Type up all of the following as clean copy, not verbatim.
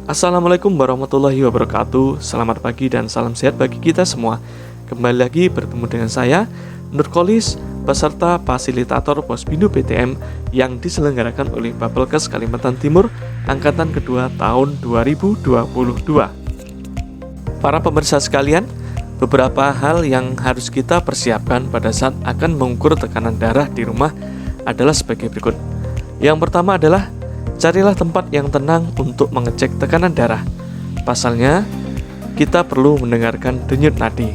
Assalamualaikum warahmatullahi wabarakatuh. Selamat pagi dan salam sehat bagi kita semua. Kembali lagi bertemu dengan saya, Nurkolis, peserta fasilitator Posbindu PTM yang diselenggarakan oleh Bapelkes Kalimantan Timur Angkatan Kedua tahun 2022. Para pemirsa sekalian, beberapa hal yang harus kita persiapkan pada saat akan mengukur tekanan darah di rumah adalah sebagai berikut. Yang pertama adalah carilah tempat yang tenang untuk mengecek tekanan darah. Pasalnya, kita perlu mendengarkan denyut nadi.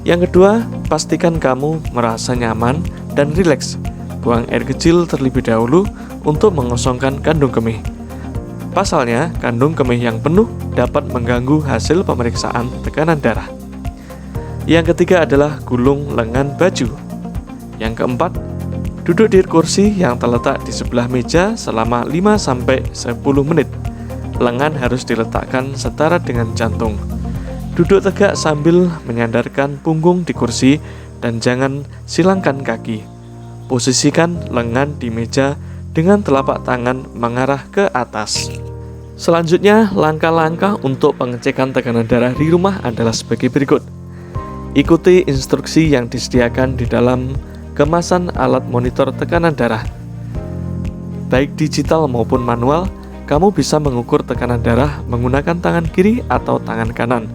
Yang kedua, pastikan kamu merasa nyaman dan rileks. Buang air kecil terlebih dahulu untuk mengosongkan kandung kemih. Pasalnya, kandung kemih yang penuh dapat mengganggu hasil pemeriksaan tekanan darah. Yang ketiga adalah gulung lengan baju. Yang keempat, duduk di kursi yang terletak di sebelah meja selama 5-10 menit. Lengan harus diletakkan setara dengan jantung. Duduk tegak sambil menyandarkan punggung di kursi dan jangan silangkan kaki. Posisikan lengan di meja dengan telapak tangan mengarah ke atas. Selanjutnya, langkah-langkah untuk pengecekan tekanan darah di rumah adalah sebagai berikut. Ikuti instruksi yang disediakan di dalam kemasan alat monitor tekanan darah. Baik digital maupun manual, kamu bisa mengukur tekanan darah menggunakan tangan kiri atau tangan kanan.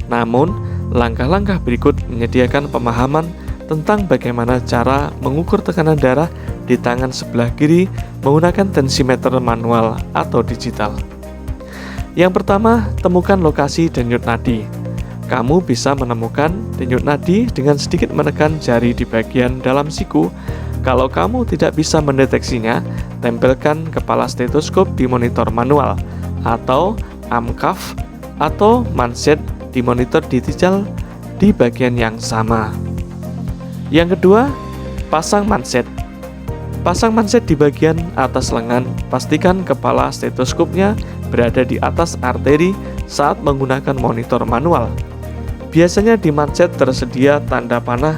Namun, langkah-langkah berikut menyediakan pemahaman tentang bagaimana cara mengukur tekanan darah di tangan sebelah kiri menggunakan tensimeter manual atau digital. Yang pertama, temukan lokasi denyut nadi. Kamu bisa menemukan denyut nadi dengan sedikit menekan jari di bagian dalam siku. Kalau kamu tidak bisa mendeteksinya, tempelkan kepala stetoskop di monitor manual atau amcuff atau manset di monitor digital di bagian yang sama. Yang kedua, pasang manset. Pasang manset di bagian atas lengan. Pastikan kepala stetoskopnya berada di atas arteri saat menggunakan monitor manual. Biasanya di manset tersedia tanda panah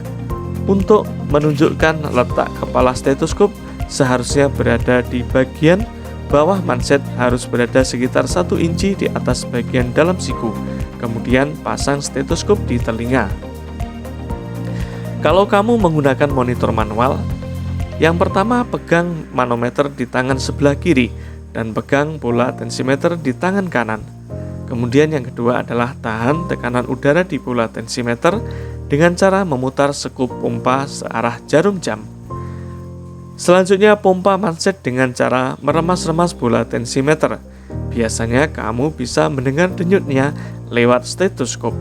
untuk menunjukkan letak kepala stetoskop seharusnya berada di bagian bawah manset, harus berada sekitar 1 inci di atas bagian dalam siku. Kemudian pasang stetoskop di telinga. Kalau kamu menggunakan monitor manual, yang pertama pegang manometer di tangan sebelah kiri dan pegang bola tensimeter di tangan kanan. Kemudian yang kedua adalah tahan tekanan udara di bola tensimeter dengan cara memutar sekup pompa searah jarum jam. Selanjutnya pompa manset dengan cara meremas-remas bola tensimeter. Biasanya kamu bisa mendengar denyutnya lewat stetoskop.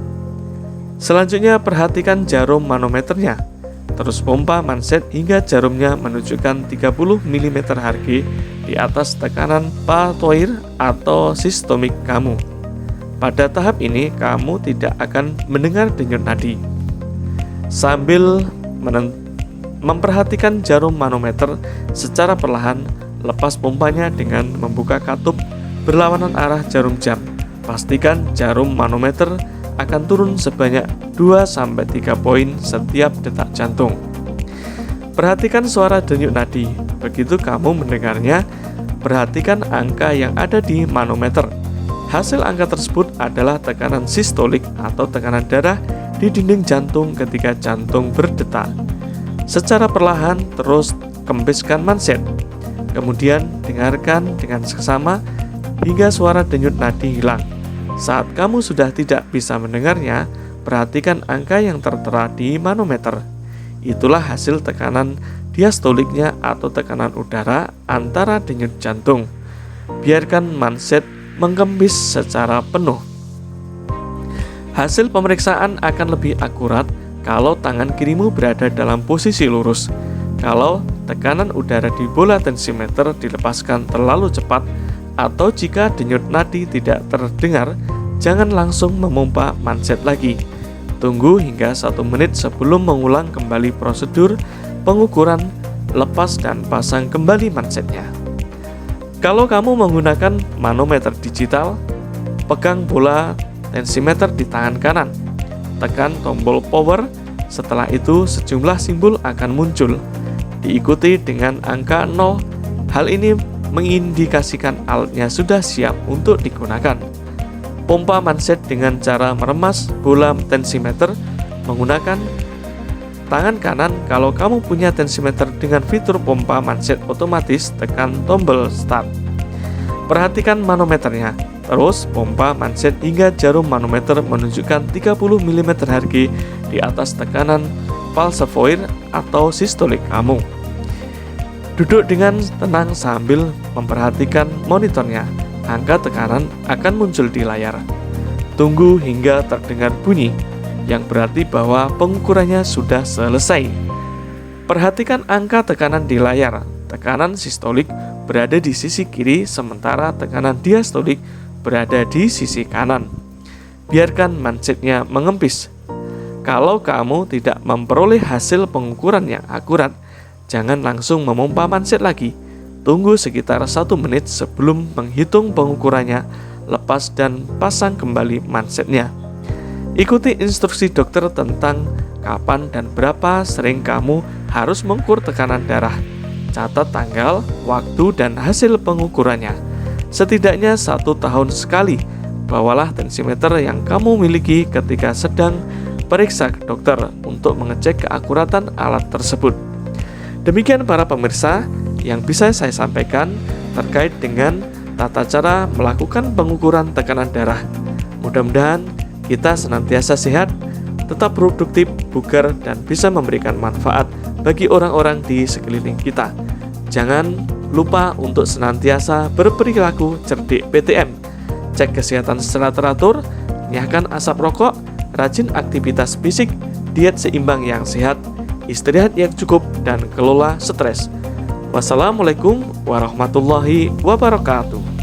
Selanjutnya perhatikan jarum manometernya. Terus pompa manset hingga jarumnya menunjukkan 30 mm Hg di atas tekanan patoir atau sistemik kamu. Pada tahap ini, kamu tidak akan mendengar denyut nadi. Sambil memperhatikan jarum manometer secara perlahan, lepas pompanya dengan membuka katup berlawanan arah jarum jam. Pastikan jarum manometer akan turun sebanyak 2-3 poin setiap detak jantung. Perhatikan suara denyut nadi. Begitu kamu mendengarnya, perhatikan angka yang ada di manometer. Hasil angka tersebut adalah tekanan sistolik atau tekanan darah di dinding jantung ketika jantung berdetak. Secara perlahan terus kempiskan manset. Kemudian dengarkan dengan seksama hingga suara denyut nadi hilang. Saat kamu sudah tidak bisa mendengarnya, perhatikan angka yang tertera di manometer. Itulah hasil tekanan diastoliknya atau tekanan udara antara denyut jantung. Biarkan manset mengkempis secara penuh. Hasil pemeriksaan akan lebih akurat kalau tangan kirimu berada dalam posisi lurus. Kalau tekanan udara di bola tensimeter dilepaskan terlalu cepat atau jika denyut nadi tidak terdengar, jangan langsung memompa manset lagi. Tunggu hingga 1 menit sebelum mengulang kembali prosedur pengukuran, lepas dan pasang kembali mansetnya. Kalau kamu menggunakan manometer digital, pegang bola tensimeter di tangan kanan. Tekan tombol power, setelah itu sejumlah simbol akan muncul, diikuti dengan angka 0. Hal ini mengindikasikan alatnya sudah siap untuk digunakan. Pompa manset dengan cara meremas bola tensimeter menggunakan tangan kanan. Kalau kamu punya tensimeter dengan fitur pompa manset otomatis, tekan tombol start. Perhatikan manometernya, terus pompa manset hingga jarum manometer menunjukkan 30 mm Hg di atas tekanan pulse void atau sistolik kamu. Duduk dengan tenang sambil memperhatikan monitornya. Angka tekanan akan muncul di layar. Tunggu hingga terdengar bunyi, yang berarti bahwa pengukurannya sudah selesai. Perhatikan angka tekanan di layar. Tekanan sistolik berada di sisi kiri, sementara tekanan diastolik berada di sisi kanan. Biarkan mansetnya mengempis. Kalau kamu tidak memperoleh hasil pengukuran yang akurat, jangan langsung memompa manset lagi. Tunggu sekitar 1 menit sebelum menghitung pengukurannya, lepas dan pasang kembali mansetnya. Ikuti instruksi dokter tentang kapan dan berapa sering kamu harus mengukur tekanan darah. Catat tanggal, waktu, dan hasil pengukurannya. Setidaknya 1 tahun sekali. Bawalah tensimeter yang kamu miliki ketika sedang periksa ke dokter untuk mengecek keakuratan alat tersebut. Demikian para pemirsa yang bisa saya sampaikan terkait dengan tata cara melakukan pengukuran tekanan darah. Mudah-mudahan kita senantiasa sehat, tetap produktif, bugar, dan bisa memberikan manfaat bagi orang-orang di sekeliling kita. Jangan lupa untuk senantiasa berperilaku cerdik PTM. Cek kesehatan secara teratur, nyahkan asap rokok, rajin aktivitas fisik, diet seimbang yang sehat, istirahat yang cukup, dan kelola stres. Wassalamualaikum warahmatullahi wabarakatuh.